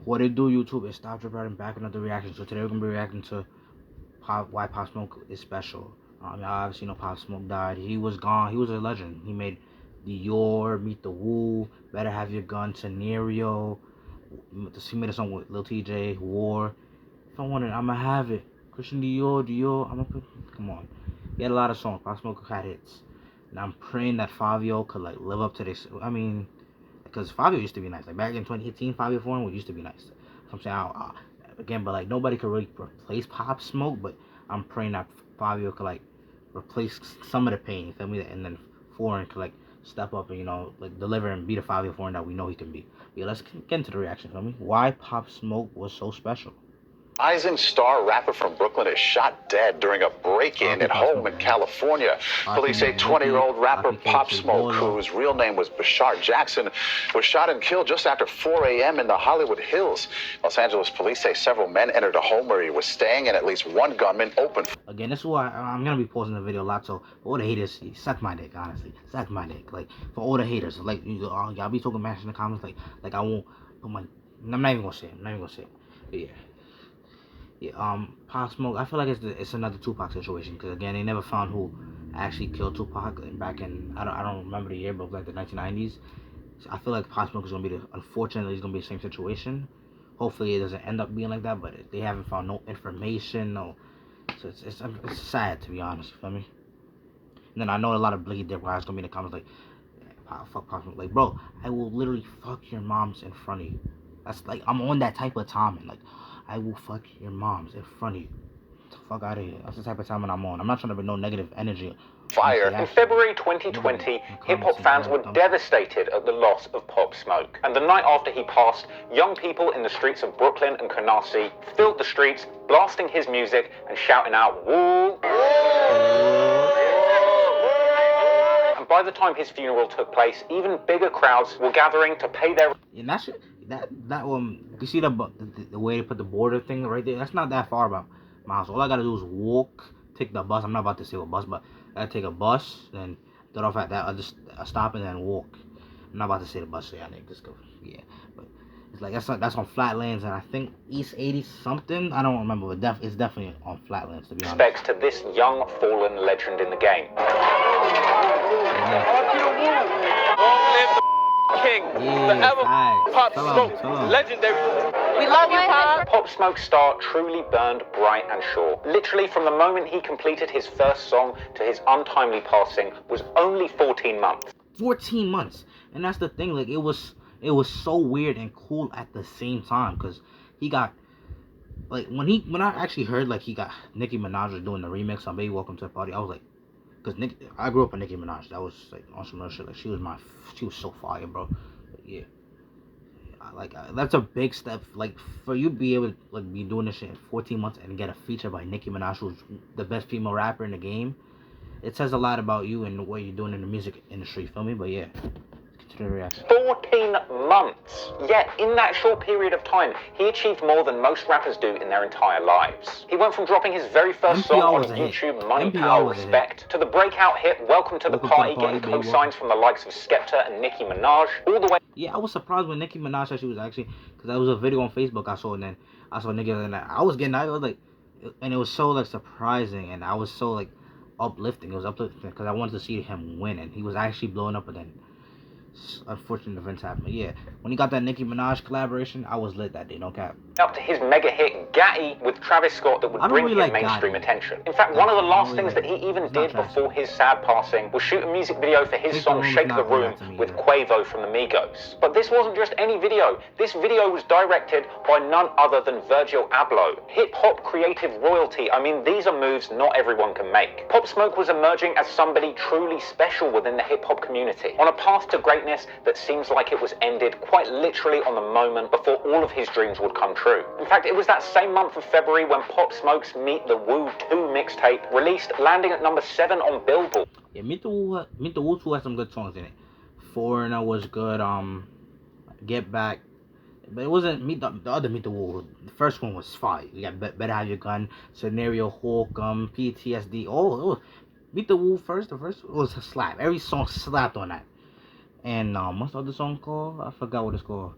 What it do, YouTube, is Stop Drip Riding back with another reaction. So today we're gonna be reacting to why Pop Smoke is special. Y'all obviously know Pop Smoke died. He was gone. He was a legend. He made Dior, Meet the Woo, Better Have Your Gun, Scenario. He made a song with Lil TJ, War. If I want it, I'ma have it. Christian Dior, I'ma put. Come on. He had a lot of songs. Pop Smoke had hits. And I'm praying that Fabio could like live up to this. I mean, because Fabio used to be nice. Like back in 2018, Fabio Foreign used to be nice. So I'm saying, again, but like nobody could really replace Pop Smoke. But I'm praying that Fabio could like replace some of the pain. You feel me? And then Foreign could like step up and like deliver and be the Fabio Foreign that we know he can be. But yeah, let's get into the reaction. Feel me? Why Pop Smoke was so special. Rising star rapper from Brooklyn is shot dead during a break-in at home in California. Police say 20-year-old rapper Pop Smoke, whose real name was Bashar Jackson, was shot and killed just after 4 a.m. in the Hollywood Hills. Los Angeles police say several men entered a home where he was staying and at least one gunman opened. Again, this is why I'm going to be pausing the video a lot, so for all the haters, suck my dick, honestly. Suck my dick. Like, for all the haters, like, y'all be talking mash in the comments, like I won't put my... I'm not even going to say it. But yeah. Yeah, Pop Smoke, I feel like it's another Tupac situation, because again, they never found who actually killed Tupac back in, I don't remember the year, but like the 1990s. So I feel like Pop Smoke is going to be unfortunately, it's going to be the same situation. Hopefully it doesn't end up being like that, but they haven't found no information, so it's sad, to be honest, you feel me? And then I know a lot of Blicky Dip guys going to be in the comments like, fuck Pop Smoke, like, bro, I will literally fuck your moms in front of you. That's like, I'm on that type of time, and like, I will fuck your moms in front of you. Get the fuck out of here. That's the type of time I'm on. I'm not trying to bring no negative energy. Fire. In February 2020, hip-hop fans were devastated at the loss of Pop Smoke. And the night after he passed, young people in the streets of Brooklyn and Canarsie filled the streets, blasting his music and shouting out, "Woo!" And by the time his funeral took place, even bigger crowds were gathering to pay their... And that shit, you see the way they put the border thing right there? That's not that far about my house. All I gotta do is walk, take the bus. I'm not about to say what bus, but I gotta take a bus, then get off at that other stop and then walk. I'm not about to say the bus, so yeah, just go. Yeah, but it's like that's on Flatlands, and I think East 80 something. I don't remember, but it's definitely on Flatlands, to be honest. Respects to this young fallen legend in the game. King, forever, Pop Smoke, legendary. We love you, Pop. Pop Smoke star truly burned bright and sure. Literally from the moment he completed his first song to his untimely passing was only 14 months. 14 months, and that's the thing. Like it was so weird and cool at the same time, because he got like when I actually heard like he got Nicki Minaj doing the remix on Baby Welcome to the Party, I was like, because I grew up on Nicki Minaj. That was like on some real shit. Like she was so fire, bro. But yeah, that's a big step. Like for you to be able to like be doing this shit in 14 months and get a feature by Nicki Minaj, who's the best female rapper in the game. It says a lot about you and what you're doing in the music industry. You feel me? But yeah. 14 months. Yet, in that short period of time, he achieved more than most rappers do in their entire lives. He went from dropping his very first song on YouTube, Money, Power, Respect, to the breakout hit, Welcome to the Party, getting co-signs from the likes of Skepta and Nicki Minaj, all the way... Yeah, I was surprised when Nicki Minaj said she was actually... Because that was a video on Facebook I saw, and then I saw Nicki, and I was getting... I was like... And it was so, like, surprising, and I was so, like, uplifting. It was uplifting, because I wanted to see him win, and he was actually blowing up, and then... unfortunate events happen. But yeah, when he got that Nicki Minaj collaboration, I was lit that day, no cap. Up to his mega hit Gatty with Travis Scott that would bring him mainstream attention. In fact, one of the last things that he even did before his sad passing was shoot a music video for his song Shake the Room with Quavo from the Migos. But this wasn't just any video. This video was directed by none other than Virgil Abloh, hip-hop creative royalty. I mean, these are moves not everyone can make. Pop Smoke was emerging as somebody truly special within the hip-hop community, on a path to greatness that seems like it was ended quite literally on the moment before all of his dreams would come true. In fact, it was that same month of February when Pop Smoke's Meet the Woo 2 mixtape released, landing at number 7 on Billboard. Yeah, Meet the Woo 2 had some good songs in it. Foreigner was good, Get Back. But it wasn't the other Meet the Woo. The first one was fire. You got Better Have Your Gun, Scenario, Hawk, PTSD. Oh, Meet the Woo first. The first was a slap. Every song slapped on that. And what's the other song called? I forgot what it's called.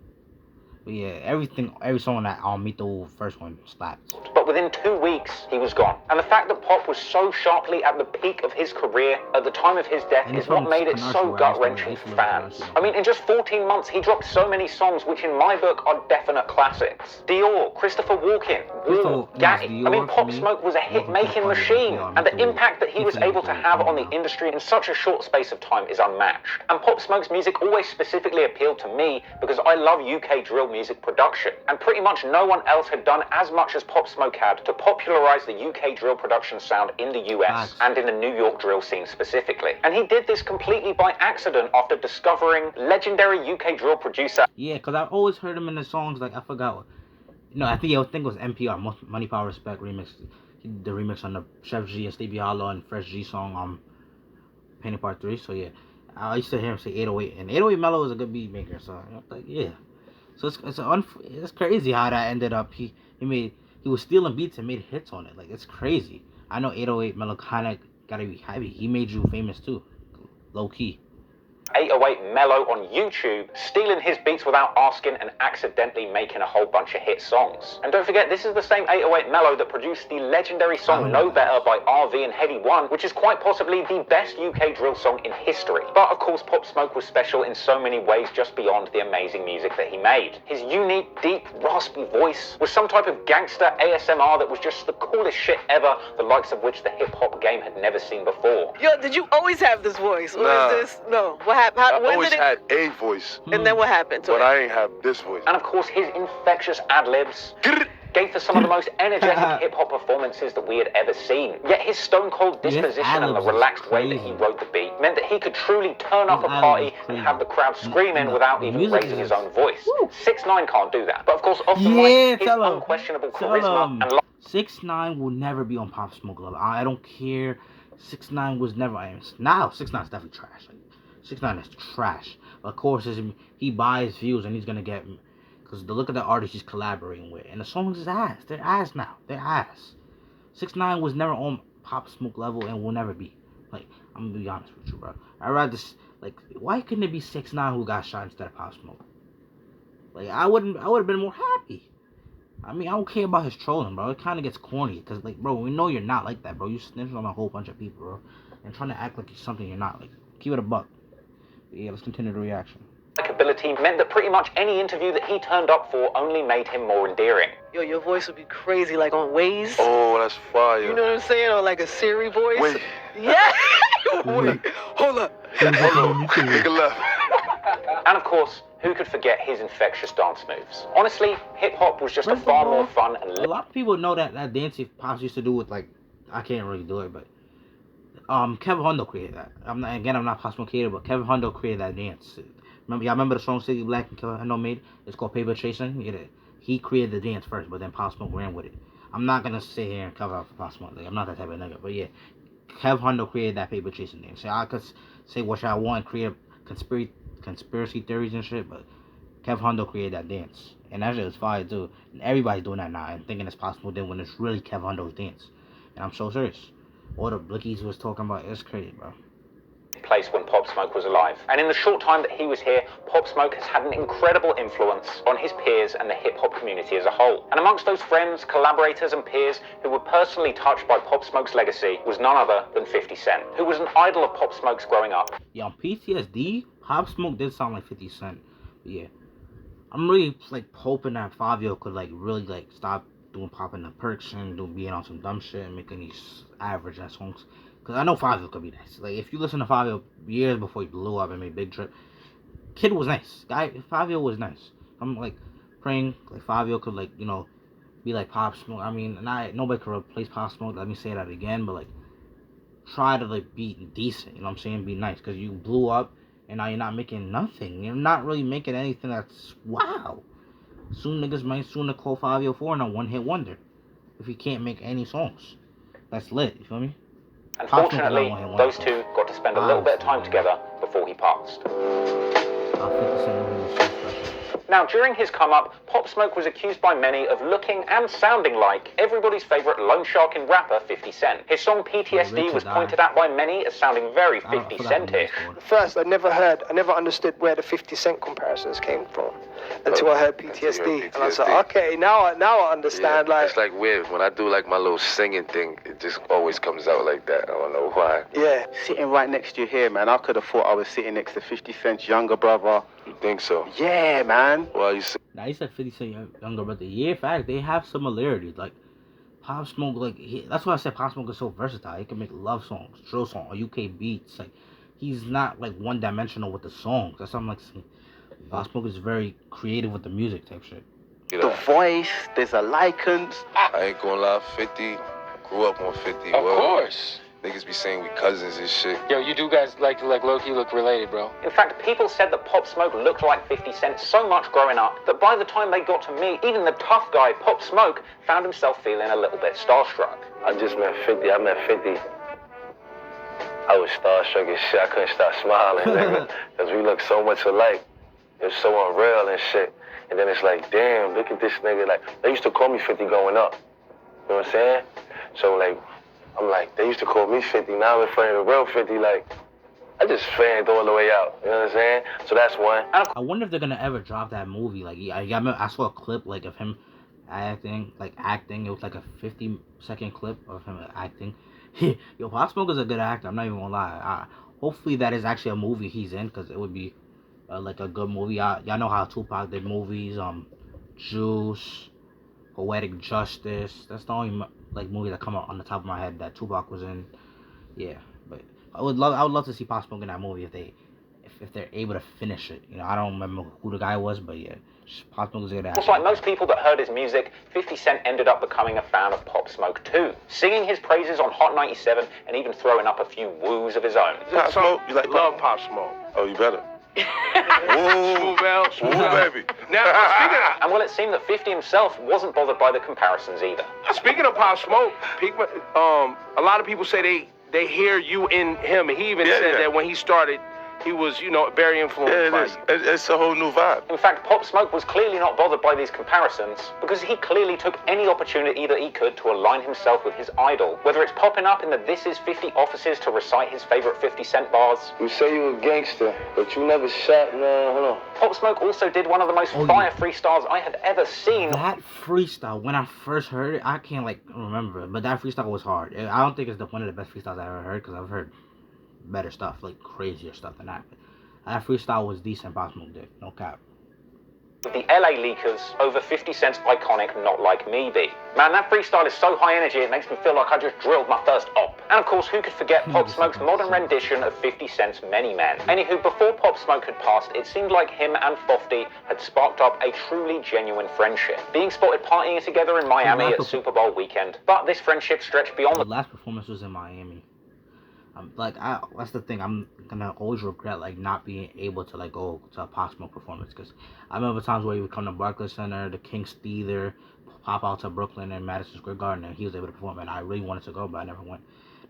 But yeah, every song on that Mito first one slapped. But within 2 weeks, he was gone. And the fact that Pop was so sharply at the peak of his career at the time of his death is what made it so gut-wrenching for fans. I mean, in just 14 months, he dropped so many songs which in my book are definite classics. Dior, Christopher Walken, War, Gatti. I mean, Pop Smoke was a hit-making machine, and the impact that he was able to have on the industry in such a short space of time is unmatched. And Pop Smoke's music always specifically appealed to me because I love UK drill music production, and pretty much no one else had done as much as Pop Smoke had to popularize the UK drill production sound in the US and in the New York drill scene specifically. And he did this completely by accident after discovering legendary UK drill producer. Yeah, because I've always heard him in the songs, like, I forgot. No, I think it was NPR, Money Power Respect remix. He did the remix on the Chef G and Stevie Hollow and Fresh G song, Painting Part 3. So yeah, I used to hear him say 808, and 808 Mellow is a good beat maker. So like, yeah. So it's crazy how that ended up. He was stealing beats and made hits on it. Like, it's crazy. I know 808 Mellow kind of gotta be heavy. He made you famous too, low key. 808 Mellow on YouTube, stealing his beats without asking and accidentally making a whole bunch of hit songs. And don't forget, this is the same 808 Mellow that produced the legendary song No Better by RV and Headie One, which is quite possibly the best UK drill song in history. But of course, Pop Smoke was special in so many ways just beyond the amazing music that he made. His unique, deep, raspy voice was some type of gangster ASMR that was just the coolest shit ever, the likes of which the hip-hop game had never seen before. Yo, did you always have this voice? Or is this... No. What happened? I always had a voice. And then what happened to it? But I ain't have this voice. And of course, his infectious ad-libs gave for some of the most energetic hip-hop performances that we had ever seen. Yet his stone-cold disposition and the relaxed way that he wrote the beat meant that he could truly turn up a party and have the crowd screaming without even raising his own voice. 6ix9ine can't do that. But of course, off the mic, his unquestionable charisma and... 6ix9ine will never be on Pop Smoke level. I don't care. 6ix9ine was never... Now, 6ix9ine is definitely trash. 6ix9ine is trash. Of course, he buys views and he's gonna get, because look at the artists he's collaborating with, and the songs is ass. They're ass now. They're ass. 6ix9ine was never on Pop Smoke level and will never be. Like, I'm gonna be honest with you, bro. I'd rather why couldn't it be 6ix9ine who got shot instead of Pop Smoke? Like, I would have been more happy. I mean, I don't care about his trolling, bro. It kind of gets corny, because, like, bro, we know you're not like that, bro. You snitching on a whole bunch of people, bro, and trying to act like you're something you're not. Like, keep it a buck. Yeah, let's continue the reaction. Likability meant that pretty much any interview that he turned up for only made him more endearing. Yo, your voice would be crazy, like on Waze. Oh, that's fire. You know what I'm saying? Or like a Siri voice. Wait. Yeah. Wait. Hold up. Take a left. And of course, who could forget his infectious dance moves? Honestly, hip-hop was just a far more fun and... A lot of people know that dance Pops used to do with, like, I can't really do it, but... Kevin Hundo created that. I'm not Pop Smoke creator, but Kevin Hundo created that dance. Y'all remember the song City Black and Kevin Hundo made? It's called Paper Chasing. Yeah, he created the dance first, but then Pop Smoke ran with it. I'm not gonna sit here and cover up for Pop Smoke. Like, I'm not that type of nigga, but yeah, Kevin Hundo created that Paper Chasing dance. So I could say what I want, create conspiracy theories and shit, but Kevin Hundo created that dance, and that shit was fire too. And everybody's doing that now and thinking it's Pop Smoke then when it's really Kevin Hundo's dance. And I'm so serious. All the blickies was talking about, it's crazy, bro. Place when Pop Smoke was alive. And in the short time that he was here, Pop Smoke has had an incredible influence on his peers and the hip-hop community as a whole. And amongst those friends, collaborators and peers who were personally touched by Pop Smoke's legacy was none other than 50 Cent, who was an idol of Pop Smoke's growing up. Yeah, on PTSD, Pop Smoke did sound like 50 Cent. But yeah, I'm really, like, hoping that Fabio could, like, really, like, stop doing popping the perks and being on some dumb shit and making these average ass songs. Cause I know Fabio could be nice. Like, if you listen to Fabio years before he blew up and made Big Trip, kid was nice. Fabio was nice. I'm like praying like Fabio could, like, you know, be like Pop Smoke. I mean, nobody could replace Pop Smoke. Let me say that again, but like try to like be decent. You know what I'm saying? Be nice, cause you blew up and now you're not making nothing. You're not really making anything that's wow. Soon niggas might call Fabio 4 a one-hit wonder if he can't make any songs. That's lit, you feel me? Unfortunately, those two got to spend a little bit of time together before he passed. Now, during his come-up, Pop Smoke was accused by many of looking and sounding like everybody's favourite loan sharking rapper, 50 Cent. His song PTSD was pointed at by many as sounding very 50 Cent-ish. First, I never understood where the 50 Cent comparisons came from. until I heard PTSD. And I was like, okay, now I understand. Yeah, like it's like weird when I do like my little singing thing. It just always comes out like that. I don't know why. Yeah. Sitting right next to you here, man, I could have thought I was sitting next to 50 Cent's younger brother. You think so? Yeah, man. Why you say? Now, he said 50 Cent younger brother. Yeah, in fact, they have similarities. Like, Pop Smoke, like, that's why I said Pop Smoke is so versatile. He can make love songs, drill songs, UK beats. Like, he's not, like, one-dimensional with the songs. That's something like, Pop Smoke is very creative with the music type shit. The voice, there's a likeness. I ain't gonna lie, 50, grew up on 50. Of course. Niggas be saying we cousins and shit. Yo, you do guys like low-key look related, bro. In fact, people said that Pop Smoke looked like 50 Cent so much growing up that by the time they got to meet, even the tough guy, Pop Smoke, found himself feeling a little bit starstruck. I just met 50. I met 50. I was starstruck as shit. I couldn't stop smiling, nigga, because we look so much alike. It was so unreal and shit. And then it's like, damn, look at this nigga. Like, they used to call me 50 growing up. You know what I'm saying? So, like, I'm like, they used to call me 50. Now I'm in front of the real 50. Like, I just fanned all the way out. You know what I'm saying? So that's one. I wonder if they're gonna ever drop that movie. Like, I saw a clip, like, of him acting. It was like a 50-second clip of him acting. Yo, Pop Smoke is a good actor. I'm not even gonna lie. Hopefully that is actually a movie he's in, because it would be like a good movie. Y'all know how Tupac did movies. Juice, Poetic Justice. That's the only like movie that come out on the top of my head that Tupac was in. Yeah, but I would love to see Pop Smoke in that movie if they're able to finish it. You know, I don't remember who the guy was, but yeah, Pop Smoke was good at it. Just like most people that heard his music, 50 Cent ended up becoming a fan of Pop Smoke too, singing his praises on Hot 97 and even throwing up a few woos of his own. Pop Smoke? You like love Pop Smoke. Oh, you better. Smooth baby. Now, and well, it seemed that 50 himself wasn't bothered by the comparisons either. speaking of Pop Smoke, a lot of people say they hear you in him, and he even said that when he started, he was, you know, very influenced by you. It's a whole new vibe. In fact, Pop Smoke was clearly not bothered by these comparisons because he clearly took any opportunity that he could to align himself with his idol. Whether it's popping up in the This Is 50 offices to recite his favorite 50 Cent bars. You say you a gangster, but you never shot, no, hold on. Pop Smoke also did one of the most fire freestyles I had ever seen. That freestyle, when I first heard it, I can't like remember it, but that freestyle was hard. I don't think it's one of the best freestyles I ever heard, because I've heard better stuff, like crazier stuff than that. But that freestyle was decent. Pop Smoke did, no cap. The LA Leakers over 50 Cent's iconic Not Like Me beat. Man, that freestyle is so high energy it makes me feel like I just drilled my first op. And of course, who could forget Pop Smoke's modern rendition of 50 Cent's Many Men. Anywho, before Pop Smoke had passed, it seemed like him and Fofty had sparked up a truly genuine friendship, being spotted partying together in Miami at Super Bowl weekend. But this friendship stretched beyond the last performance was in Miami. That's the thing. I'm gonna always regret like not being able to like go to a Pop Smoke performance, because I remember times where he would come to Barclays Center, the King's Theater, pop out to Brooklyn and Madison Square Garden, and he was able to perform. And I really wanted to go, but I never went.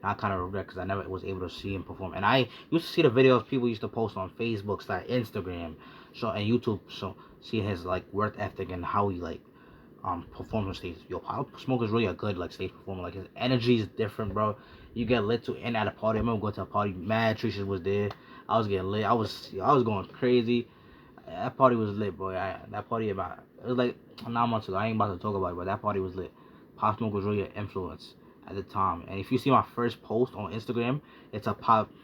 And I kind of regret because I never was able to see him perform. And I used to see the videos people used to post on Facebook, Instagram, and YouTube. So seeing his like work ethic and how he like performs on stage. Yo, Pop Smoke is really a good like stage performer. Like his energy is different, bro. You get lit to and at a party. I remember going to a party. Mad Tricious was there. I was getting lit. I was going crazy. That party was lit, boy. That party it was like 9 months ago. I ain't about to talk about it, but that party was lit. Pop Smoke was really an influence at the time. And if you see my first post on Instagram, it's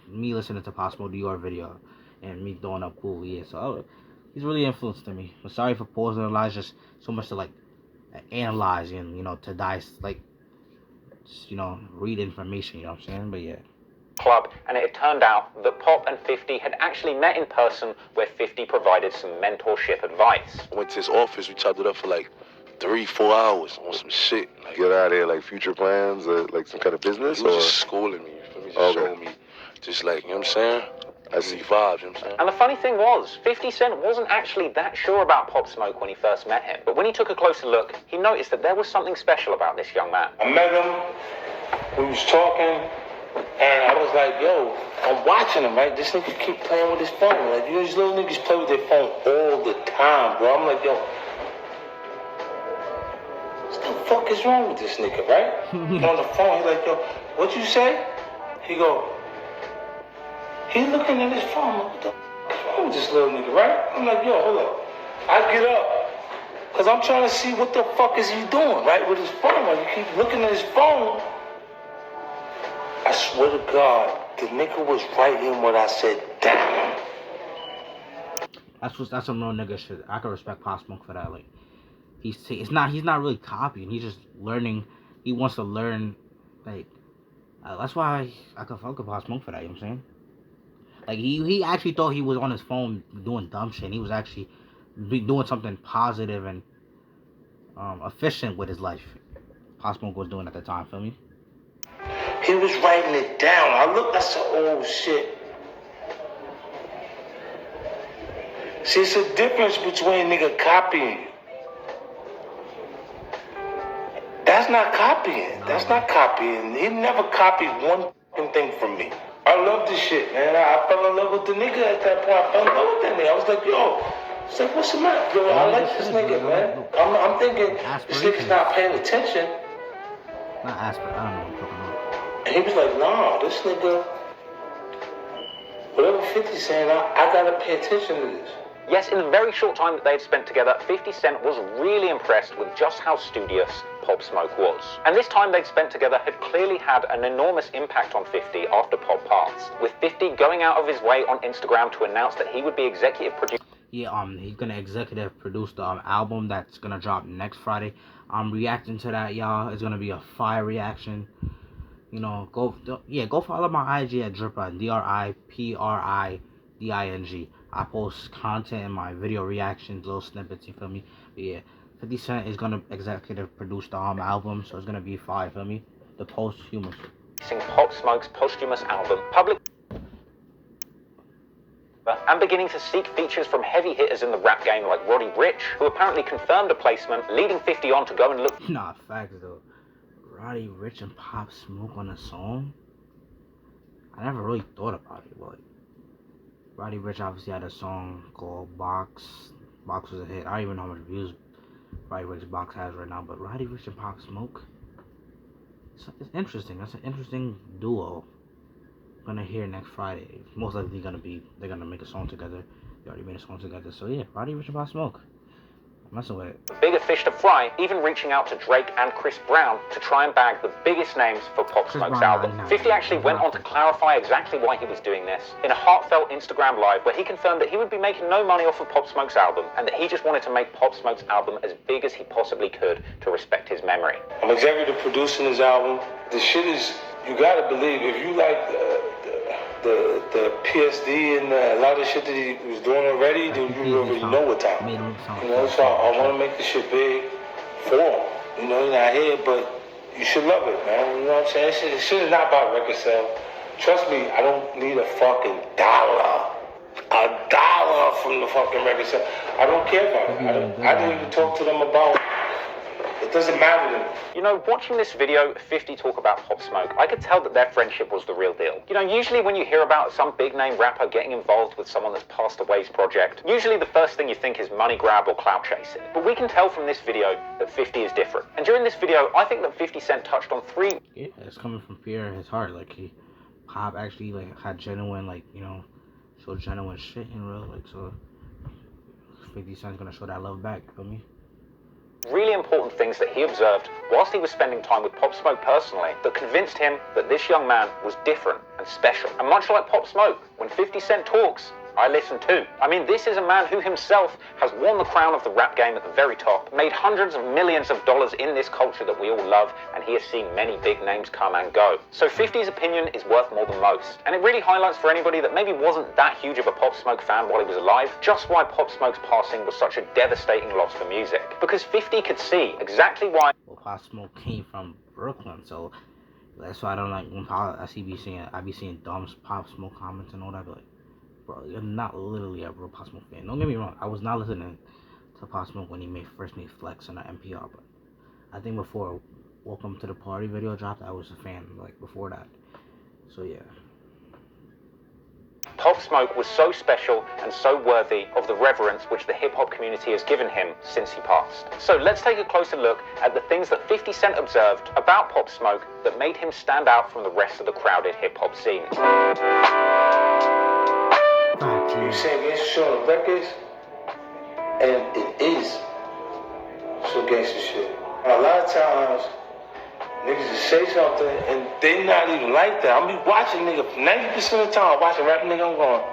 me listening to Pop Smoke Dior video and me throwing up cool. Yeah, so he's really influenced to me. I'm sorry for pausing a lot. Just so much to like analyze and to dice like. Read information, you know what I'm saying? But yeah. Club, and it had turned out that Pop and 50 had actually met in person where 50 provided some mentorship advice. I went to his office, we chopped it up for like 3-4 hours on some shit. Like, get out of here, like future plans, like some kind of business? He was just schooling me, you feel me? Just showing me, just like, you know what I'm saying? I see vibes, you know what I'm saying? And the funny thing was, 50 Cent wasn't actually that sure about Pop Smoke when he first met him. But when he took a closer look, he noticed that there was something special about this young man. I met him, we was talking, and I was like, yo, I'm watching him, right? This nigga keep playing with his phone. Like, these little niggas play with their phone all the time, bro. I'm like, yo, what the fuck is wrong with this nigga, right? On the phone, he's like, yo, what you say? He go, he's looking at his phone. Like, what the fuck is wrong with this little nigga, right? I'm like, yo, hold up. I get up. Because I'm trying to see what the fuck is he doing, right, with his phone. Like, you keep looking at his phone. I swear to God, the nigga was writing what I said down. That's some real nigga shit. I can respect Pop Smoke for that. Like, he's not really copying. He's just learning. He wants to learn. Like, that's why I can fuck with Pop Smoke for that. You know what I'm saying? Like, he actually thought he was on his phone doing dumb shit. And he was actually doing something positive and efficient with his life. Pop Smoke was doing at the time. Feel me? He was writing it down. I looked, I said, oh shit. See, it's a difference between nigga copying. That's not copying. That's not copying. He never copied one thing from me. I love this shit, man. I fell in love with the nigga at that point. I fell in love with that nigga. I was like, yo, it's like, what's the matter? Yo, I like this nigga, man. I'm thinking this nigga's not paying attention. Not aspirin. I don't know what I'm talking about. And he was like, nah, this nigga, whatever 50's saying, I gotta pay attention to this. Yes, in the very short time that they had spent together, 50 Cent was really impressed with just how studious Pop Smoke was. And this time they'd spent together had clearly had an enormous impact on 50 after Pop passed, with 50 going out of his way on Instagram to announce that he would be executive producer. Yeah, he's gonna executive produce the album that's gonna drop next Friday. I'm reacting to that, y'all. It's gonna be a fire reaction. You know, go follow my IG at Dripriding, DRIPRIDING. I post content in my video reactions, little snippets, you feel me? But yeah, 50 Cent is gonna executive produce the album, so it's gonna be fire, feel me? The posthumous. Pop Smoke's posthumous album, public, and beginning to seek features from heavy hitters in the rap game like Roddy Ricch, who apparently confirmed a placement, leading 50 on to go and look. Nah, facts though. Roddy Ricch and Pop Smoke on a song? I never really thought about it, but Roddy Ricch obviously had a song called Box. Box was a hit. I don't even know how much views Roddy Ricch Box has right now, but Roddy Ricch and Pop Smoke, it's interesting. That's an interesting duo. Gonna hear next Friday. It's most likely they're gonna make a song together. They already made a song together, so yeah, Roddy Ricch and Pop Smoke. I'm messing with it. Bigger fish to fry, even reaching out to Drake and Chris Brown to try and bag the biggest names for Pop Smoke's album. 50 actually went on to clarify exactly why he was doing this in a heartfelt Instagram live where he confirmed that he would be making no money off of Pop Smoke's album and that he just wanted to make Pop Smoke's album as big as he possibly could to respect his memory. I'm executive producing his album. The shit is, you gotta believe, if you like the PSD and a lot of shit that he was doing already, then you already know what time. You know, so I want to make this shit big for him. You know, he's not here, but you should love it, man. You know what I'm saying? This shit is not about record sale. Trust me, I don't need a fucking dollar. A dollar from the fucking record sale. I don't care about it. I didn't even talk to them about it. It doesn't matter to me. You know, watching this video, 50 talk about Pop Smoke, I could tell that their friendship was the real deal. You know, usually when you hear about some big name rapper getting involved with someone that's passed away's project, usually the first thing you think is money grab or clout chasing. But we can tell from this video that 50 is different. And during this video, I think that 50 Cent touched on three... Yeah, it's coming from pure his heart. Like, Pop actually, like, had genuine, like, you know, show genuine shit in real, like, so 50 Cent's gonna show that love back, you feel me? Really important things that he observed whilst he was spending time with Pop Smoke personally that convinced him that this young man was different and special. And much like Pop Smoke, when 50 Cent talks, I listen too. I mean, this is a man who himself has won the crown of the rap game at the very top, made hundreds of millions of dollars in this culture that we all love, and he has seen many big names come and go. So 50's opinion is worth more than most. And it really highlights for anybody that maybe wasn't that huge of a Pop Smoke fan while he was alive, just why Pop Smoke's passing was such a devastating loss for music. Because 50 could see exactly why... Well, Pop Smoke came from Brooklyn, so that's why I don't like when I be seeing dumb Pop Smoke comments and all that, but like, bro, you're not literally a real Pop Smoke fan. Don't get me wrong, I was not listening to Pop Smoke when he first made Flex on the NPR, but I think before Welcome to the Party video dropped, I was a fan, like, before that. So, yeah. Pop Smoke was so special and so worthy of the reverence which the hip-hop community has given him since he passed. So let's take a closer look at the things that 50 Cent observed about Pop Smoke that made him stand out from the rest of the crowded hip-hop scene. You saying this showing records? And it is some gangster shit. A lot of times, niggas just say something and they not even like that. I'm be watching nigga 90% of the time. I'm watching rap nigga. I'm going,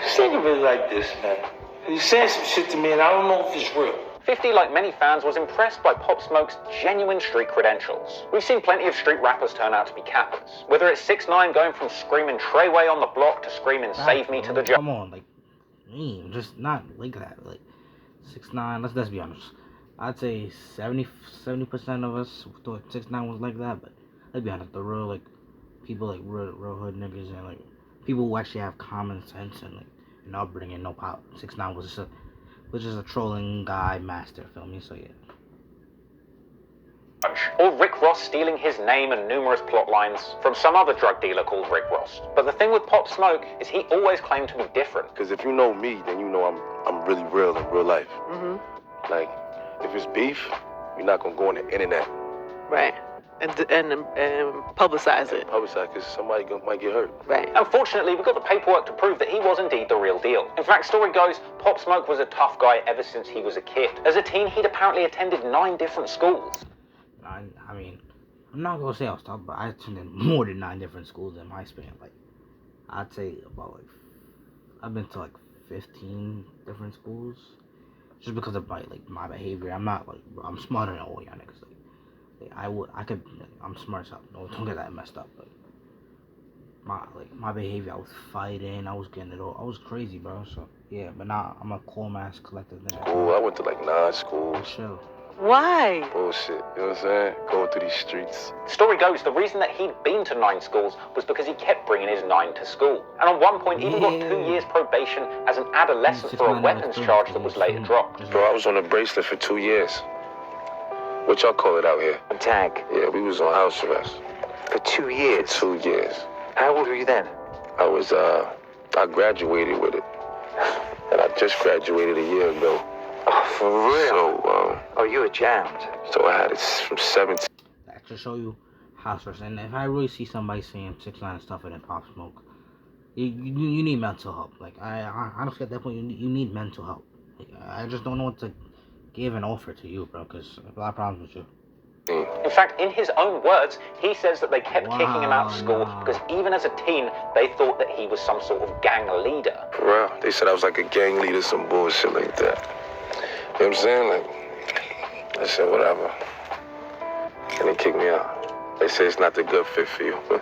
this nigga really like this, man. And he's saying some shit to me and I don't know if it's real. 50, like many fans, was impressed by Pop Smoke's genuine street credentials. We've seen plenty of street rappers turn out to be cappers. Whether it's 6ix9ine going from screaming Treyway on the block to screaming Save Me to the Come on, like, just not like that. Like, 6ix9ine, let's be honest. I'd say 70% of us thought 6ix9ine was like that, but let's be honest, the real, like, people, like, real hood niggas and, like, people who actually have common sense and, like, an upbringing, no power. 6ix9ine was just a trolling guy master, feel me? So, yeah. Or Rick Ross stealing his name and numerous plot lines from some other drug dealer called Rick Ross. But the thing with Pop Smoke is he always claimed to be different. Because if you know me, then you know I'm really real in real life. Mm-hmm. Like, if it's beef, you're not gonna go on the internet. Right. And publicize it. Publicize, because somebody might get hurt. Right. Unfortunately, we got the paperwork to prove that he was indeed the real deal. In fact, story goes, Pop Smoke was a tough guy ever since he was a kid. As a teen, he'd apparently attended 9 different schools. I mean, I'm not gonna say I was tough, but I attended more than 9 different schools in my span. Like, I'd say about, like, I've been to, like, 15 different schools. Just because of my behavior. I'm not, like, I'm smarter than all y'all niggas. I'm smart, so don't get that messed up, but my behavior, I was fighting, I was getting it all, I was crazy, bro, so, yeah, but now I'm a cool mass collective nigga. School, I went to, like, 9 schools. Chill. Why? Bullshit, you know what I'm saying? Going through these streets. Story goes, the reason that he'd been to 9 schools was because he kept bringing his 9 to school. And at one point, even got 2 years probation as an adolescent for a weapons charge that was later dropped. Bro, I was on a bracelet for 2 years. What y'all call it out here? A tag. Yeah, we was on house arrest. For 2 years? For 2 years. How old were you then? I graduated with it. And I just graduated a year ago. Oh, for real? So, oh, you were jammed. So I had it from 17. That should show you house arrest. And if I really see somebody saying 6ix9ine is tougher than Pop Smoke, you need mental help. Like, I honestly, at that point, you need mental help. Like, I just don't know what to give and offer to you, bro, because I have a lot of problems with you. In fact, in his own words, he says that they kept kicking him out of school because even as a teen, they thought that he was some sort of gang leader. For real? They said I was like a gang leader, some bullshit like that. You know what I'm saying? Like, I said, whatever. And they kicked me out. They say it's not the good fit for you, but...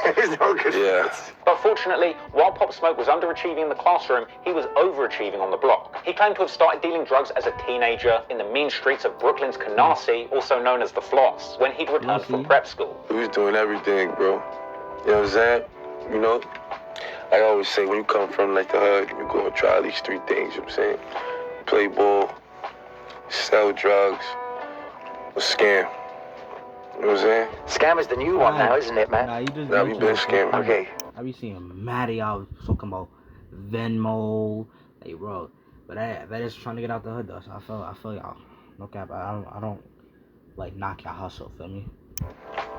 It's no good yeah. fit. But fortunately, while Pop Smoke was underachieving in the classroom, he was overachieving on the block. He claimed to have started dealing drugs as a teenager in the mean streets of Brooklyn's Canarsie, also known as the Floss, when he'd returned from prep school. We was doing everything, bro. You know what I'm saying? You know? I always say, when you come from, like, the hood, you go and try at least 3 things, you know what I'm saying? Play ball, sell drugs, or scam. You know what I'm saying? Scam is the new one now, isn't it, man? Nah, you just we've been scamming. Okay. I be seeing Matty out talking about Venmo, like, bro. But that is trying to get out the hood, though. So I feel y'all. No cap. I don't like knock y'all hustle. Feel me?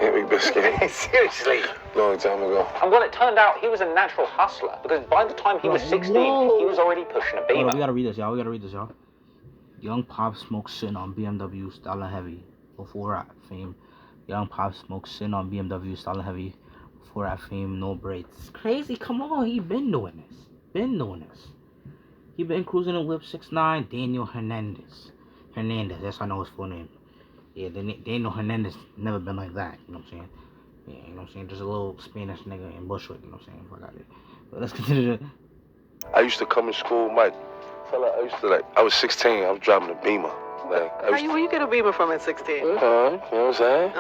Yeah, we been scamming. Seriously. Long time ago. And well, it turned out he was a natural hustler because by the time he was 16, he was already pushing a Beamer. Hold on, we gotta read this, y'all. Young Pop Smoke sitting on BMW, styling heavy before rap fame. Young Pop Smoke sitting on BMW, styling heavy before rap fame. No braids. It's crazy. Come on, he been doing this. He been cruising in whip 6ix9ine. Daniel Hernandez. That's how I know his full name. Yeah, Daniel Hernandez never been like that. You know what I'm saying? Yeah, you know what I'm saying? Just a little Spanish nigga in Bushwick. You know what I'm saying? Fuck out it. But let's continue. I used to come to school, Mike. I was 16, I was driving a Beamer. Like, Where you get a Beamer from at 16? You know what I'm saying?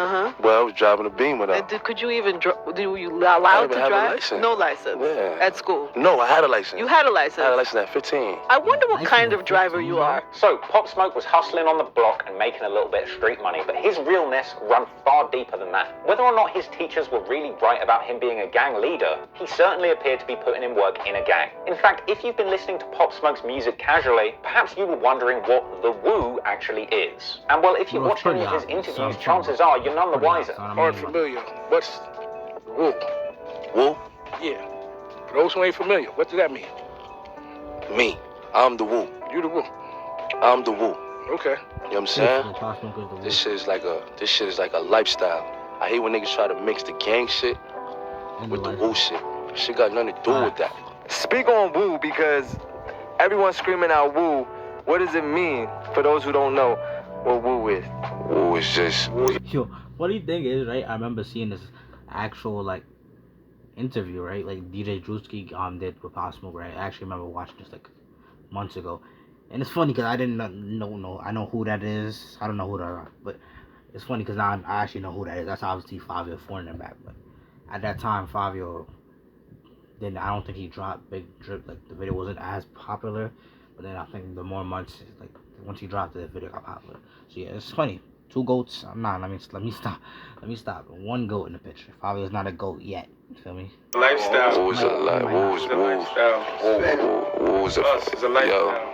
Well, I was driving a Beamer though. And could you even were you allowed to drive? License. No license. Yeah. At school? No, I had a license. You had a license? I had a license at 15. I wonder what kind of driver you are. So, Pop Smoke was hustling on the block and making a little bit of street money, but his realness ran far deeper than that. Whether or not his teachers were really right about him being a gang leader, he certainly appeared to be putting in work in a gang. In fact, if you've been listening to Pop Smoke's music casually, perhaps you were wondering what the woo actually is. And well, if you watch any of his interviews, chances are you're none the wiser. Aren't familiar. What's woo? Woo? Yeah. For those who ain't familiar, what does that mean? Me. I'm the woo. You the Wu. I'm the Wu. Okay. You know what I'm saying? This shit is like a lifestyle. I hate when niggas try to mix the gang shit with the Wu shit. Shit got nothing to do with that. Speak on Wu because everyone's screaming out Wu. What does it mean for those who don't know what Wu is? Wu is just... Yo, funny thing is, right, I remember seeing this actual, like, interview, right, like DJ Drewski did with Pop Smoke, right? I actually remember watching this, like, months ago. And it's funny because I didn't know, I know who that is. I don't know who that are, but it's funny because now I actually know who that is. That's obviously Fabio Foreigner back, but at that time, Fabio, then I don't think he dropped Big Drip, like, the video wasn't as popular, but then I think the more months, like, once he dropped it, the video got popular. So yeah, it's funny. 2 goats. Let me stop. 1 goat in the picture. Fabio's not a goat yet. You feel me? Lifestyle. Wu's a lifestyle. Wu's a lifestyle.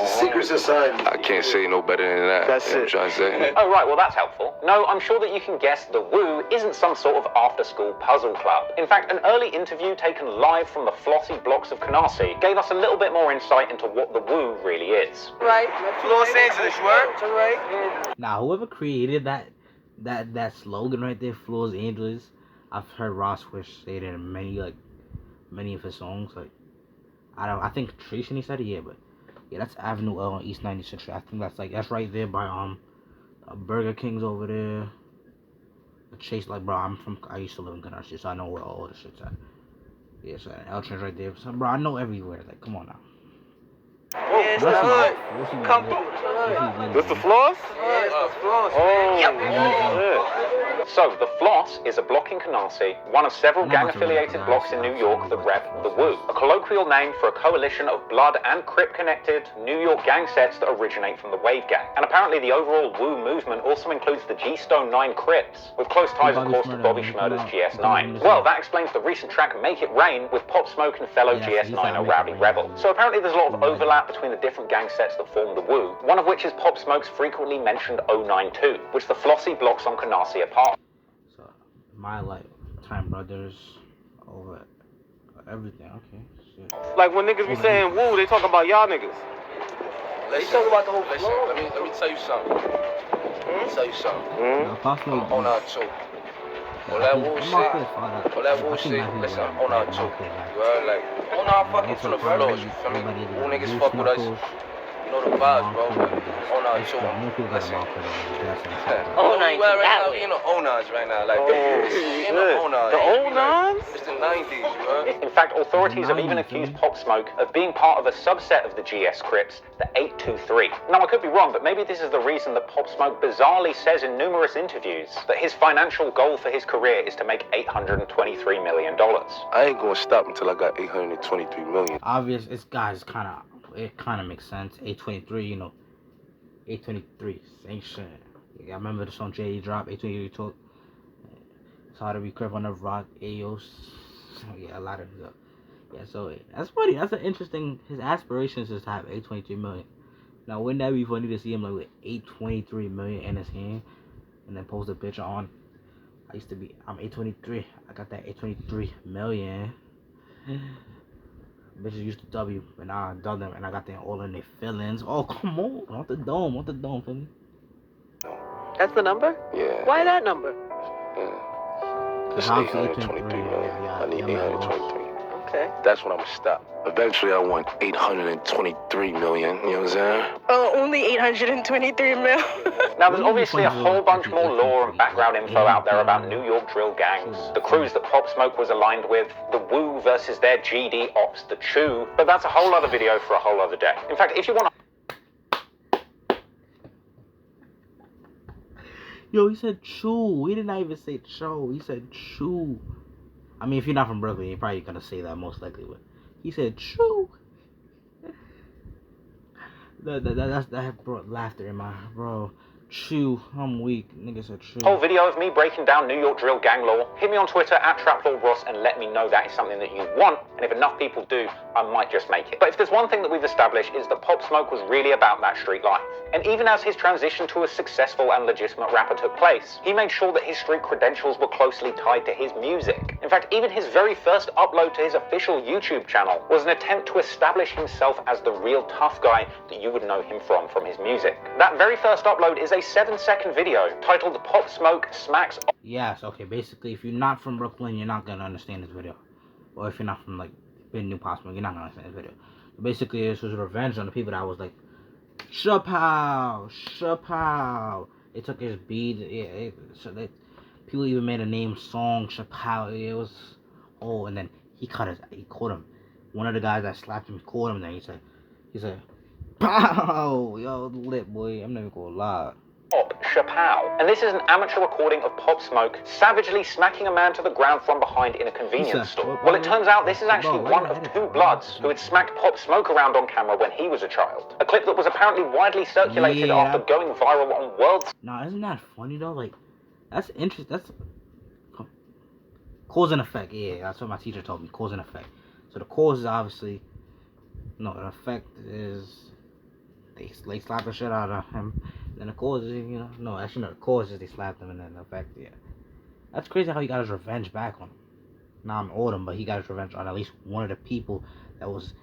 Secret society. I can't say no better than that. That's it. I'm trying to say. Oh, right, well, that's helpful. No, I'm sure that you can guess the Wu isn't some sort of after-school puzzle club. In fact, an early interview taken live from the flossy blocks of Canarsie gave us a little bit more insight into what the Wu really is. Right. Los Angeles, right? Now, whoever created that slogan right there, Los Angeles, I've heard Ross Wish say it in many of his songs. Like, I think Tracy said it, yeah, but yeah, that's Avenue L on East 96th Street. I think that's right there by Burger King's over there. The Chase, like, bro, I used to live in Canarsie, so I know where all the shit's at. Yeah, so L Train's right there. So, bro, I know everywhere. Like, come on now. Yeah, it's the hood. Come through. This the floss? Yeah, it's the floss. So, the Floss is a block in Canarsie, one of several gang-affiliated blocks in New York that rep the Wu, a colloquial name for a coalition of blood and Crip-connected New York gang sets that originate from the Wave Gang. And apparently the overall Wu movement also includes the G-Stone 9 Crips, with close ties, of course, to Bobby Shmurda's GS9. Well, that explains the recent track Make It Rain with Pop Smoke and fellow GS9er Rowdy Rebel. So apparently there's a lot of overlap between the different gang sets that form the Wu, one of which is Pop Smoke's frequently mentioned 092, which the flossy blocks on Canarsie are part. So, my Time Brothers, over everything, okay, shit. Like when niggas be saying Wu, they talk about y'all niggas. They talk about the whole Listen, let me tell you something. Let me tell you something. I'm on our two. All that Wu shit, listen, on our two. You heard, like, on our fucking from the floors, you feel me? Wu niggas fuck with us. You know the vibes, bro. On our two. Listen. You know Onars right now, like, you know Onars. The Onars? It's the 90s, you heard? In fact, authorities have even accused Pop Smoke of being part of a subset of the GS Crips, the 823. Now, I could be wrong, but maybe this is the reason that Pop Smoke bizarrely says in numerous interviews that his financial goal for his career is to make $823 million. I ain't gonna stop until I got $823 million. Obvious, it's guys it kind of makes sense. 823, you know, 823, same shit. Yeah, I remember the song J.D. dropped, 823 talk. It's hard to be crip on the rock, Ayos. Yeah, a lot of stuff. Yeah, so that's funny. That's an interesting. His aspirations is to have 823 million. Now, wouldn't that be funny to see him like with 823 million in his hand, and then post a picture on? I'm 823. I got that 823 million. Bitches used to W, and now I dub them, and I got them all in their feelings. Oh, come on. Want the dome, feel me? That's the number? Yeah. Why that number? Yeah. It's 823 million. I need 823. Okay. That's when I'm gonna stop. Eventually, I want 823 million. You know what I'm saying? Oh, only 823 mil. Now, there's obviously a whole bunch more lore and background info out there about New York drill gangs, the crews that Pop Smoke was aligned with, the Wu versus their GD ops, the Chew. But that's a whole other video for a whole other day. In fact, if you want to... Yo, he said Chew. He did not even say Cho. He said Chew. I mean, if you're not from Brooklyn, you're probably gonna say that most likely. But he said Chew. That brought laughter in my bro. Chew, I'm weak. Nigga said Chew. Whole video of me breaking down New York drill gang lore. Hit me on Twitter @TraplordRoss and let me know that is something that you want. and if enough people do, I might just make it. But if there's one thing that we've established, is that Pop Smoke was really about that street life. And even as his transition to a successful and legitimate rapper took place, he made sure that his street credentials were closely tied to his music. In fact, even his very first upload to his official YouTube channel was an attempt to establish himself as the real tough guy that you would know him from his music. That very first upload is a 7-second video titled Pop Smoke Smacks. Yes, okay, basically, if you're not from Brooklyn, you're not gonna understand this video. Or if you're not from, like, New Pop Smoke, you're not gonna understand this video. Basically, this was revenge on the people that was like, Chappelle. They took his beat, people even made a name song, Chappelle. It was, and then he caught him. One of the guys that slapped him, he caught him, and then he said, pow, yo, lit boy, I'm never gonna lie. Chappelle. And this is an amateur recording of Pop Smoke savagely smacking a man to the ground from behind in a convenience store. Well, it turns out this is actually one of 2 Bloods who had smacked Pop Smoke around on camera when he was a child. A clip that was apparently widely circulated after going viral on World's... Nah, isn't that funny though? Like, that's interesting. That's cause and effect. Yeah, that's what my teacher told me. Cause and effect. So the cause is obviously... No, the effect is... They slapped the shit out of him. And the cause is, no, actually no, the cause is they slapped him, and then the effect, yeah. That's crazy how he got his revenge back on him. Now I'm old him, but he got his revenge on at least one of the people that was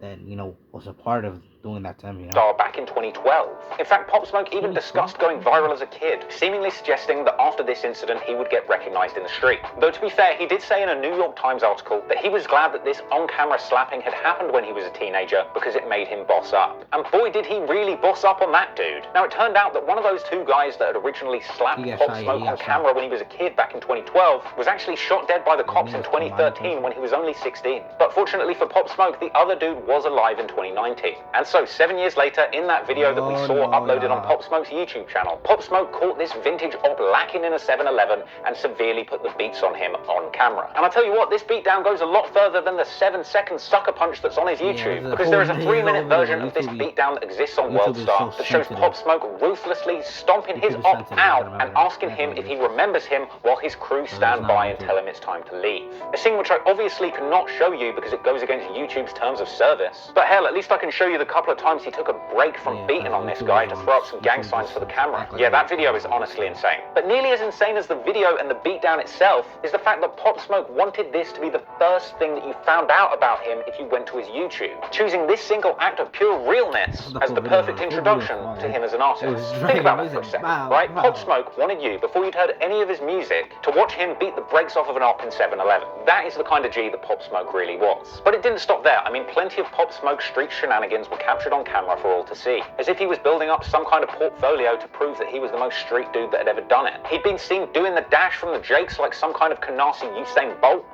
a part of doing that to him, Back in 2012. In fact, Pop Smoke even discussed going viral as a kid, seemingly suggesting that after this incident he would get recognized in the street. Though to be fair, he did say in a New York Times article that he was glad that this on-camera slapping had happened when he was a teenager because it made him boss up. And boy did he really boss up on that dude. Now it turned out that one of those 2 guys that had originally slapped Pop Smoke on camera when he was a kid back in 2012 was actually shot dead by the cops in 2013 when he was only 16. But fortunately for Pop Smoke, the other dude was alive in 2019. And so 7 years later, in that video that we saw uploaded on Pop Smoke's YouTube channel, Pop Smoke caught this vintage op lacking in a 7-Eleven and severely put the beats on him on camera. And I'll tell you what, this beatdown goes a lot further than the 7-second sucker punch that's on his YouTube, because there is a 3-minute version of this beatdown that exists on Worldstar that shows Pop Smoke ruthlessly stomping his op out and asking him if he remembers him while his crew stand by and tell him it's time to leave. A scene which I obviously cannot show you because it goes against YouTube's terms of service. But hell, at least I can show you the couple of times he took a break from beating on this guy to throw up some gang signs for the camera. Yeah, that video is honestly insane. But nearly as insane as the video and the beatdown itself is the fact that Pop Smoke wanted this to be the first thing that you found out about him if you went to his YouTube, choosing this single act of pure realness as the perfect introduction to him as an artist. Think about that for a second, right? Pop Smoke wanted you, before you'd heard any of his music, to watch him beat the brakes off of an op in 7-Eleven. That is the kind of G that Pop Smoke really was. But it didn't stop there. I mean, plenty of Pop Smoke street shenanigans were captured on camera for all to see, as if he was building up some kind of portfolio to prove that he was the most street dude that had ever done it. He'd been seen doing the dash from the Jakes like some kind of Canarsie Usain Bolt.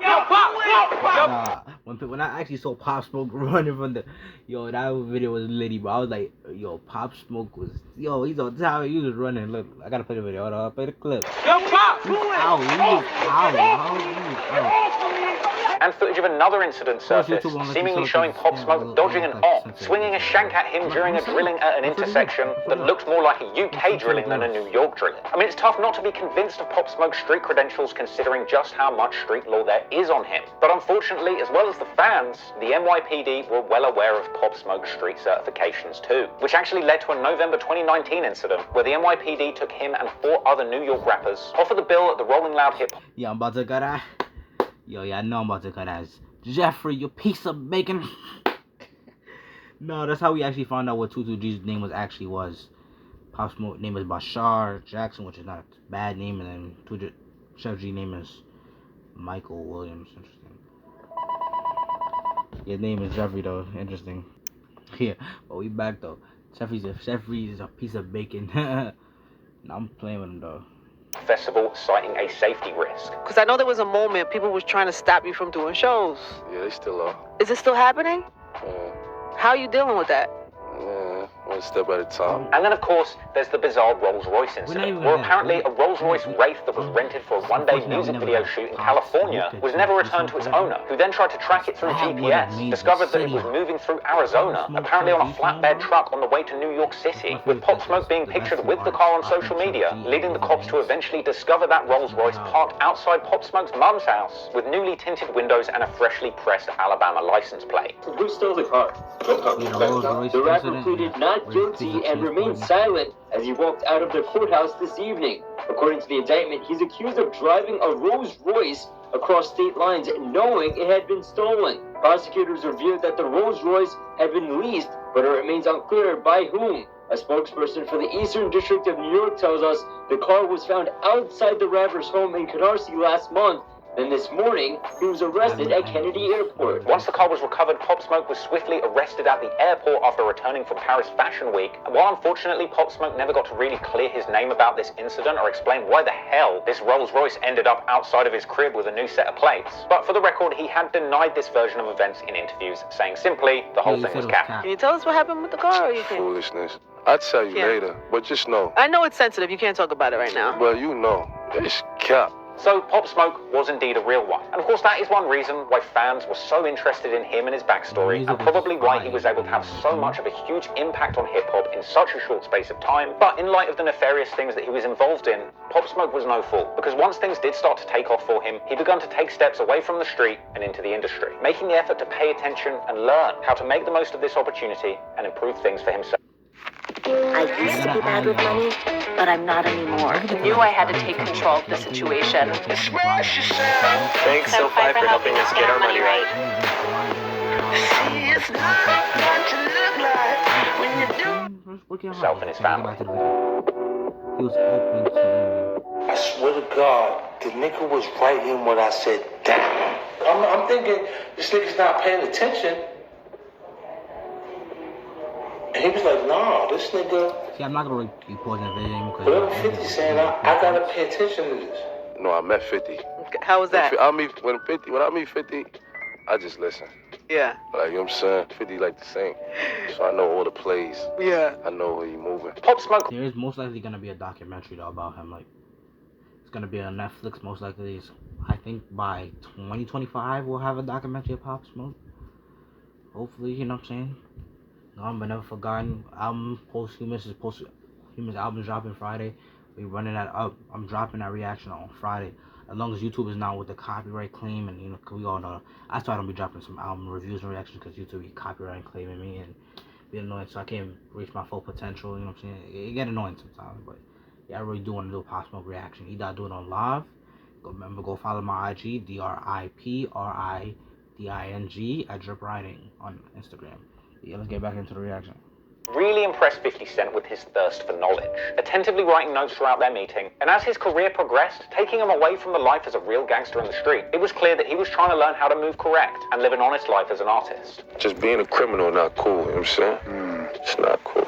When I actually saw Pop Smoke running from that video was litty, bro. I was like, yo, Pop Smoke was, he's on top, he was running. Look, I gotta play the video. Hold on, I'll play the clip. Yo, Pop! And footage of another incident surfaced, seemingly showing Pop Smoke dodging an op, swinging a shank at him during a drilling at an intersection that looked more like a UK drilling than a New York drilling. I mean, it's tough not to be convinced of Pop Smoke's street credentials considering just how much street law there is on him. But unfortunately, as well as the fans, the NYPD were well aware of Pop Smoke's street certifications too, which actually led to a November 2019 incident where the NYPD took him and 4 other New York rappers off of the bill at the Rolling Loud Hip Hop. Yeah, I'm about to cut that. Yo, yeah, I know I'm about to cut that. Jeffrey, you piece of bacon. No, that's how we actually found out what 22G's name was. Pop Smoke name is Bashar Jackson, which is not a bad name, and then Chef G name is Michael Williams. Interesting. His name is Jeffrey though. Interesting. Yeah, but we back though. Jeffrey is a piece of bacon. Now I'm playing with him though. Festival citing a safety risk. Because I know there was a moment people was trying to stop you from doing shows. Yeah, they still are. Is it still happening? Yeah. How are you dealing with that? Yeah, One step at a time. And then, of course, there's the bizarre Rolls-Royce incident, where apparently a Rolls-Royce Wraith that was rented for a one-day music video shoot in California was never returned to its owner, who then tried to track it through GPS, discovered that it was moving through Arizona, apparently on a flatbed truck on the way to New York City, with Pop Smoke being pictured with the car on social media, leading the cops to eventually discover that Rolls-Royce parked outside Pop Smoke's mum's house, with newly tinted windows and a freshly pressed Alabama license plate. Who stole the car? The rapper pleaded not guilty and remained silent as he walked out of the courthouse this evening. According to the indictment, he's accused of driving a Rolls-Royce across state lines knowing it had been stolen. Prosecutors revealed that the Rolls-Royce had been leased, but it remains unclear by whom. A spokesperson for the Eastern District of New York tells us the car was found outside the rapper's home in Canarsie last month. Then this morning, he was arrested at Kennedy Airport. Once the car was recovered, Pop Smoke was swiftly arrested at the airport after returning from Paris Fashion Week. And while unfortunately Pop Smoke never got to really clear his name about this incident or explain why the hell this Rolls-Royce ended up outside of his crib with a new set of plates. But for the record, he had denied this version of events in interviews, saying simply the whole thing was cap. Can you tell us what happened with the car, or you can't? Foolishness. I'll tell you later, but just know. I know it's sensitive. You can't talk about it right now. Well, you know, it's cap. So Pop Smoke was indeed a real one. And of course that is one reason why fans were so interested in him and his backstory, and probably why he was able to have so much of a huge impact on hip-hop in such a short space of time. But in light of the nefarious things that he was involved in, Pop Smoke was no fool, because once things did start to take off for him, he began to take steps away from the street and into the industry, making the effort to pay attention and learn how to make the most of this opportunity and improve things for himself. I used to be bad with money, but I'm not anymore. I knew I had to take control of the situation. Thanks, SoFi, for helping us get our money right. Himself and his family. He was open to. I swear to God, the nigga was right in what I said. Damn. I'm thinking this nigga's not paying attention. And he was like, nah, this nigga. See, I'm not gonna be pausing the video because. Whatever 50 saying, I gotta pay attention to this. No, I met 50. How was that? When I meet 50, I just listen. Yeah. Like, you know what I'm saying? 50 like to sing. So I know all the plays. Yeah. I know where he moving. Pop Smoke. There is most likely gonna be a documentary though about him. Like, it's gonna be on Netflix most likely. I think by 2025 we'll have a documentary of Pop Smoke. Hopefully, you know what I'm saying? But never forgotten. Album Posthumous is Posthumous album dropping Friday. We running that up. I'm dropping that reaction on Friday. As long as YouTube is not with the copyright claim, and you know, cause we all know. I started to be dropping some album reviews and reactions because YouTube be copyright claiming me and be annoying, so I can't reach my full potential. You know what I'm saying? It get annoying sometimes, but yeah, I really do want to do a Pop Smoke reaction. Either I do it on live. Go follow my IG DRIPRIDING at Drip Writing on Instagram. Yeah, let's get back into the reaction. Really impressed 50 Cent with his thirst for knowledge, attentively writing notes throughout their meeting, and as his career progressed, taking him away from the life as a real gangster in the street, it was clear that he was trying to learn how to move correct and live an honest life as an artist. Just being a criminal not cool, you know what I'm saying? It's not cool.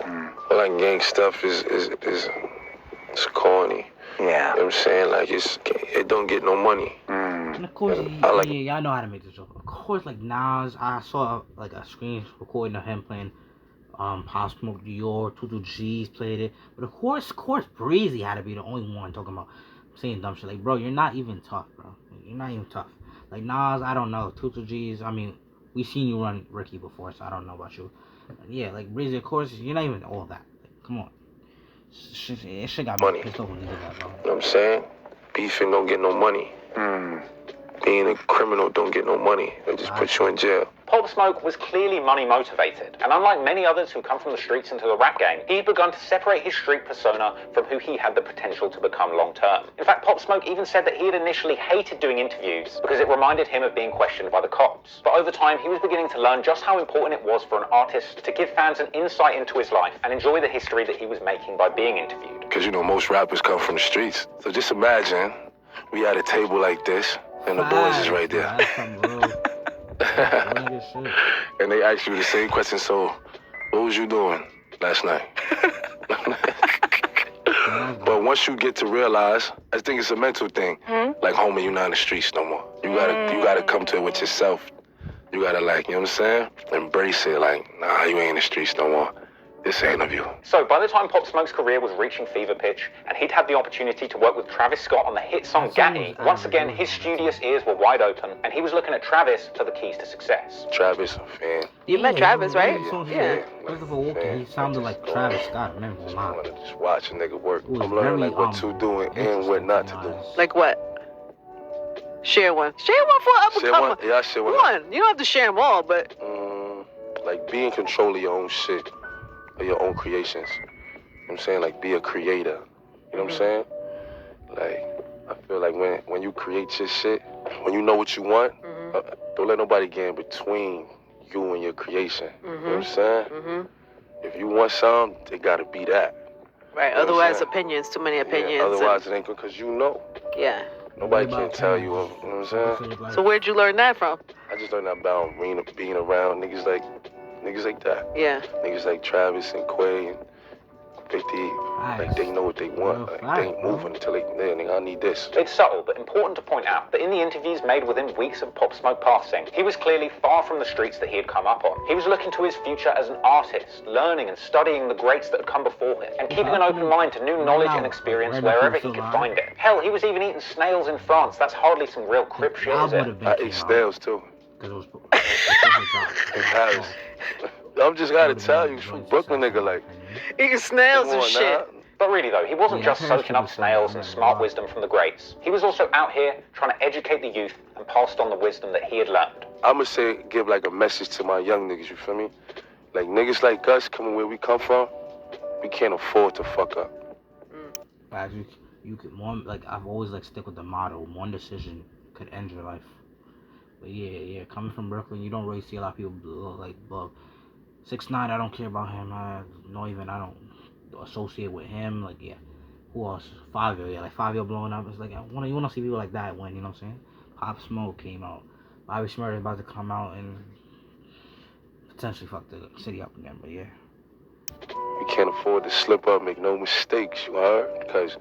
All that gang stuff is corny. Yeah. You know what I'm saying? Like, it don't get no money. And of course, y'all know how to make this joke. Of course, like Nas, I saw like a screen recording of him playing Pop Smoke, Dior, 22 G's played it. But of course, Breezy had to be the only one talking about saying dumb shit. Like, bro, you're not even tough, bro. You're not even tough. Like Nas, I don't know. 22 G's, I mean, we seen you run Ricky before, so I don't know about you. Yeah, like Breezy, of course, you're not even all that. Like, come on. Shit got money. Pissed off when he did that, bro. You know what I'm saying? Beefing don't get no money. Being a criminal don't get no money. They just put you in jail. Pop Smoke was clearly money motivated, and unlike many others who come from the streets into the rap game, he'd begun to separate his street persona from who he had the potential to become long term. In fact, Pop Smoke even said that he had initially hated doing interviews because it reminded him of being questioned by the cops. But over time, he was beginning to learn just how important it was for an artist to give fans an insight into his life and enjoy the history that he was making by being interviewed. Because, you know, most rappers come from the streets. So just imagine we had a table like this, and the boys is right there. And they ask you the same question, so what was you doing last night? But once you get to realize, I think it's a mental thing. Like, homie, you're not in the streets no more. You gotta come to it with yourself. You gotta, like, you know what I'm saying? Embrace it, like, nah, you ain't in the streets no more. this interview. So by the time Pop Smoke's career was reaching fever pitch, and he'd had the opportunity to work with Travis Scott on the hit song Gatty, once again his studious ears were wide open, and he was looking at Travis for the keys to success. Travis, I'm a fan. You met Travis, right? Yeah. Christopher Walken, he sounded like Travis Scott. I remember just watch a nigga work. I'm learning like what to do and what not to do. Like what? Share one. Share one for up and comer. Yeah, I share one. One. You don't have to share them all, but. Like be in control of your own shit, of your own creations. You know what I'm saying? Like be a creator. You know what I'm saying? Like I feel like when you create your shit, when you know what you want, don't let nobody get in between you and your creation. You know what I'm saying? If you want something, it gotta be that. Right. You know otherwise, opinions. Too many opinions. Yeah, otherwise, it ain't good because you know. Yeah. Nobody can tell you. You know what I'm saying? So where'd you learn that from? I just learned that about being around niggas like that. Yeah. Niggas like Travis and Quay and 50. Like they know what they want. Like they ain't moving until they nigga, I need this. It's subtle, but important to point out that in the interviews made within weeks of Pop Smoke passing, he was clearly far from the streets that he had come up on. He was looking to his future as an artist, learning and studying the greats that had come before him, and keeping an open mind to new knowledge and experience wherever he could find it. Hell, he was even eating snails in France. That's hardly some real crip shit, is it? I ate snails too. I'm just gotta tell you, from Brooklyn nigga, like eating snails and shit. But really though, he wasn't just soaking up snails and smart wisdom from the greats. He was also out here trying to educate the youth and passed on the wisdom that he had learned. I'ma give like a message to my young niggas, you feel me? Like niggas like us coming where we come from, we can't afford to fuck up. Guys, you could one like I've always like stick with the motto, one decision could end your life. But yeah, coming from Brooklyn, you don't really see a lot of people like 6ix9ine. I don't care about him. I don't associate with him. Like who else? Fivio, like Fivio blowing up. It's like you want to see people like that win. You know what I'm saying? Pop Smoke came out. Bobby Shmurda is about to come out and potentially fuck the city up again. But yeah, we can't afford to slip up, make no mistakes. You heard? Because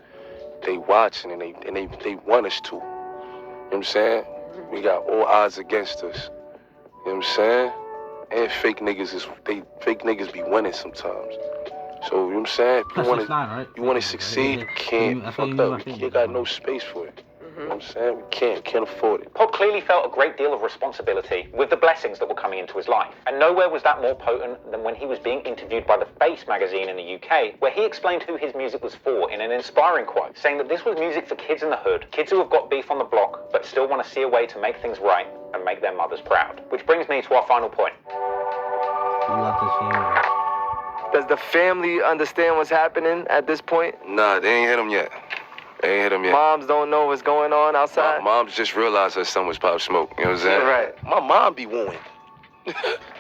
they watching and they want us to. You know what I'm saying? We got all odds against us. You know what I'm saying? And fake niggas be winning sometimes. So you know what I'm saying? If you wanna succeed, you can't fuck up. You got no space for it. You know what I'm saying? We can't afford it. Pop clearly felt a great deal of responsibility with the blessings that were coming into his life. And nowhere was that more potent than when he was being interviewed by The Face magazine in the UK, where he explained who his music was for in an inspiring quote, saying that this was music for kids in the hood, kids who have got beef on the block, but still want to see a way to make things right and make their mothers proud. Which brings me to our final point. Does the family understand what's happening at this point? Nah, they ain't hit him yet. Moms don't know what's going on outside? Moms just realized her son was Pop Smoke. You know what I'm saying? Right. My mom be wooing.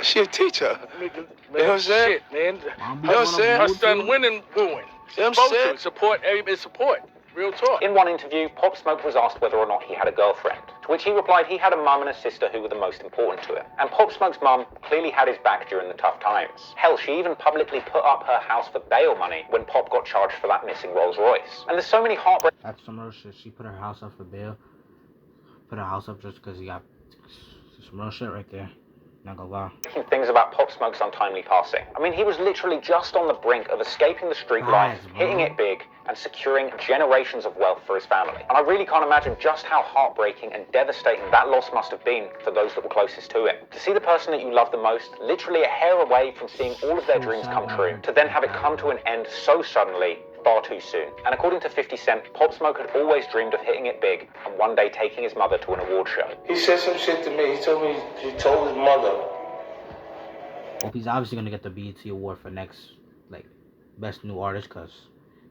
She a teacher. You know what I'm saying? Shit, man. You know what I'm saying? Her son winning, wooing. You know what I'm saying? Support, everybody support. Real talk. In one interview, Pop Smoke was asked whether or not he had a girlfriend, to which he replied he had a mum and a sister who were the most important to him. And Pop Smoke's mum clearly had his back during the tough times. Hell, she even publicly put up her house for bail money when Pop got charged for that missing Rolls Royce. And there's so many heartbreak. That's some real shit. She put her house up for bail. Put her house up just because he got some real shit right there. Not gonna lie. Things about Pop Smoke's untimely passing. I mean, he was literally just on the brink of escaping the street life, hitting it big, and securing generations of wealth for his family. And I really can't imagine just how heartbreaking and devastating that loss must have been for those that were closest to him. To see the person that you love the most, literally a hair away from seeing all of their dreams come true, to then have it come to an end so suddenly, far too soon. And according to 50 Cent, Pop Smoke had always dreamed of hitting it big and one day taking his mother to an award show. He said some shit to me. He told his mother. Well, he's obviously gonna get the BET award for next, best new artist, cause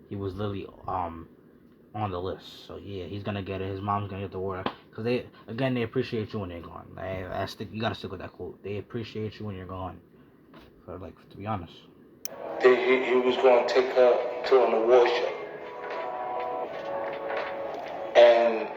he was literally on the list. So yeah, he's gonna get it. His mom's gonna get the award, cause they appreciate you when they're gone. You gotta stick with that quote. They appreciate you when you're gone. To be honest. He was going to take her to an award show. And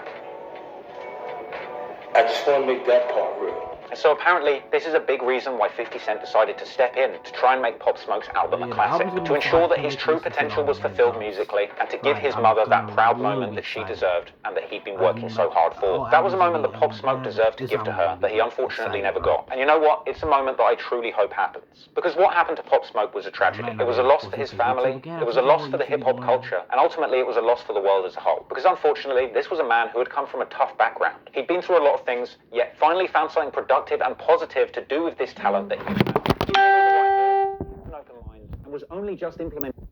I just want to make that part real. And so apparently, this is a big reason why 50 Cent decided to step in to try and make Pop Smoke's album a classic, to ensure that his true potential was fulfilled musically, and to give his mother that proud moment that she deserved and that he'd been working so hard for. That was a moment that Pop Smoke deserved to give to her, that he unfortunately never got. And you know what? It's a moment that I truly hope happens. Because what happened to Pop Smoke was a tragedy. It was a loss for his family, it was a loss for the hip-hop culture, and ultimately it was a loss for the world as a whole. Because unfortunately, this was a man who had come from a tough background. He'd been through a lot of things, yet finally found something productive and positive to do with this talent that he found. An open mind, and was only just implementing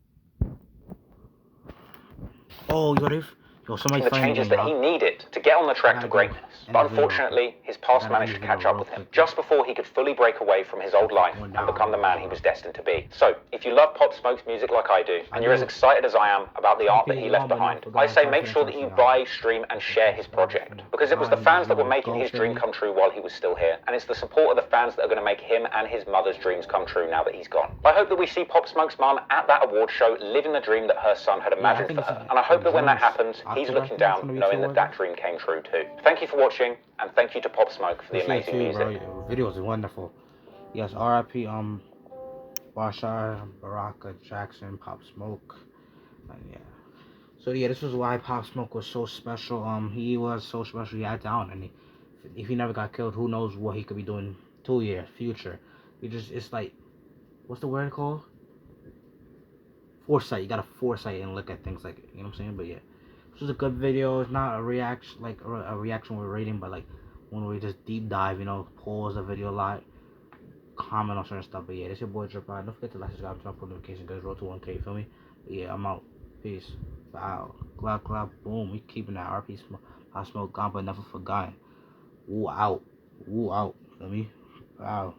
the changes that he needed to get on the track to greatness. But unfortunately, his past managed to catch up with him just before he could fully break away from his old life and become the man he was destined to be. So, if you love Pop Smoke's music like I do, and you're as excited as I am about the art that he left behind, I say make sure that you buy, stream, and share his project. Because it was the fans that were making his dream come true while he was still here, and it's the support of the fans that are going to make him and his mother's dreams come true now that he's gone. I hope that we see Pop Smoke's mum at that award show living the dream that her son had imagined for her, and I hope that when that happens, he's looking down knowing that that dream came true too. Thank you for watching, and thank you to Pop Smoke for the amazing music. Videos are wonderful. Yes, R.I.P. Bashar, Baraka, Jackson, Pop Smoke, and yeah. So yeah, this was why Pop Smoke was so special. He was so special. He had down, and if he never got killed, who knows what he could be doing 2 years future. It's like, what's the word called? Foresight. You gotta foresight and look at things like, you know what I'm saying? But yeah. This was a good video. It's not a reaction like a reaction with rating, but like when we just deep dive, you know, pause the video a lot, comment on certain stuff. But yeah, this your boy Drip Rod. Don't forget to like, subscribe, turn on notifications, guys. Road to 1K, you feel me? But yeah, I'm out. Peace. Wow. Clap, boom. We keeping that RP Pop Smoke gone, but never forgotten. Woo out. Feel me? Wow.